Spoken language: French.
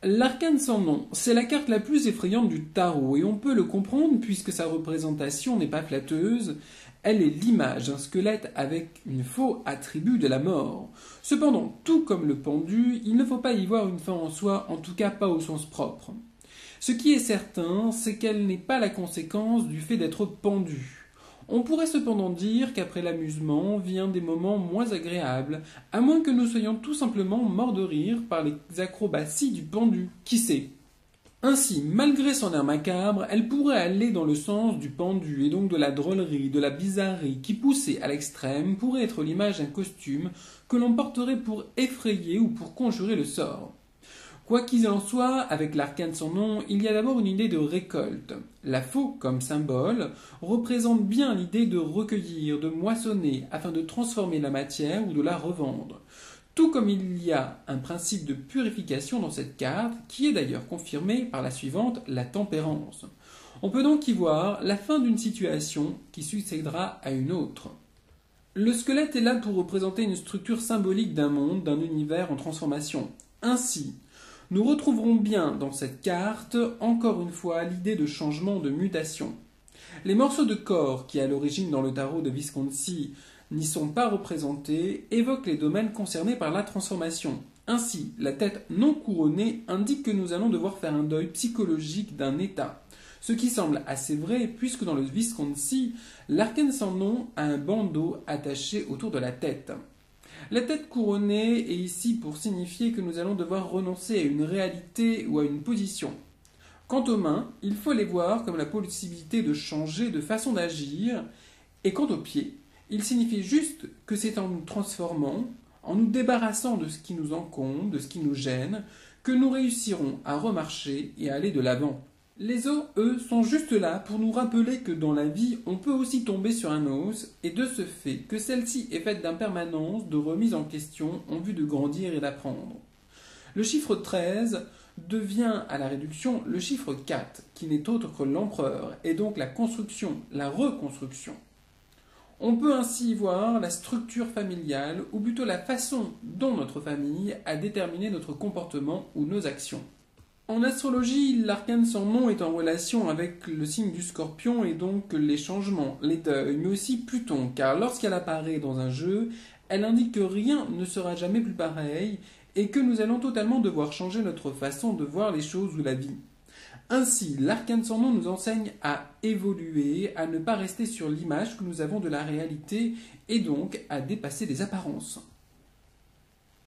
L'arcane sans nom, c'est la carte la plus effrayante du tarot, et on peut le comprendre puisque sa représentation n'est pas flatteuse. Elle est l'image d'un squelette avec une faux attribut de la mort. Cependant, tout comme le pendu, il ne faut pas y voir une fin en soi, en tout cas pas au sens propre. Ce qui est certain, c'est qu'elle n'est pas la conséquence du fait d'être pendu. On pourrait cependant dire qu'après l'amusement vient des moments moins agréables, à moins que nous soyons tout simplement morts de rire par les acrobaties du pendu. Qui sait? Ainsi, malgré son air macabre, elle pourrait aller dans le sens du pendu et donc de la drôlerie, de la bizarrerie, qui poussée à l'extrême pourrait être l'image d'un costume que l'on porterait pour effrayer ou pour conjurer le sort. Quoi qu'il en soit, avec l'arcane sans nom, il y a d'abord une idée de récolte. La faux, comme symbole, représente bien l'idée de recueillir, de moissonner, afin de transformer la matière ou de la revendre. Tout comme il y a un principe de purification dans cette carte, qui est d'ailleurs confirmé par la suivante, la tempérance. On peut donc y voir la fin d'une situation qui succédera à une autre. Le squelette est là pour représenter une structure symbolique d'un monde, d'un univers en transformation. Ainsi, nous retrouverons bien dans cette carte, encore une fois, l'idée de changement, de mutation. Les morceaux de corps qui, à l'origine dans le tarot de Visconti, n'y sont pas représentés, évoquent les domaines concernés par la transformation. Ainsi, la tête non couronnée indique que nous allons devoir faire un deuil psychologique d'un état. Ce qui semble assez vrai, puisque dans le Visconti, l'arcane sans nom a un bandeau attaché autour de la tête. La tête couronnée est ici pour signifier que nous allons devoir renoncer à une réalité ou à une position. Quant aux mains, il faut les voir comme la possibilité de changer de façon d'agir, et quant aux pieds, il signifie juste que c'est en nous transformant, en nous débarrassant de ce qui nous encombre, de ce qui nous gêne, que nous réussirons à remarcher et à aller de l'avant. Les os, eux, sont juste là pour nous rappeler que dans la vie, on peut aussi tomber sur un os, et de ce fait que celle-ci est faite d'impermanence, de remise en question, en vue de grandir et d'apprendre. Le chiffre 13 devient à la réduction le chiffre 4, qui n'est autre que l'empereur, et donc la construction, la reconstruction. On peut ainsi voir la structure familiale, ou plutôt la façon dont notre famille a déterminé notre comportement ou nos actions. En astrologie, l'arcane sans nom est en relation avec le signe du Scorpion et donc les changements, les deuils, mais aussi Pluton, car lorsqu'elle apparaît dans un jeu, elle indique que rien ne sera jamais plus pareil et que nous allons totalement devoir changer notre façon de voir les choses ou la vie. Ainsi, l'arcane sans nom nous enseigne à évoluer, à ne pas rester sur l'image que nous avons de la réalité et donc à dépasser les apparences.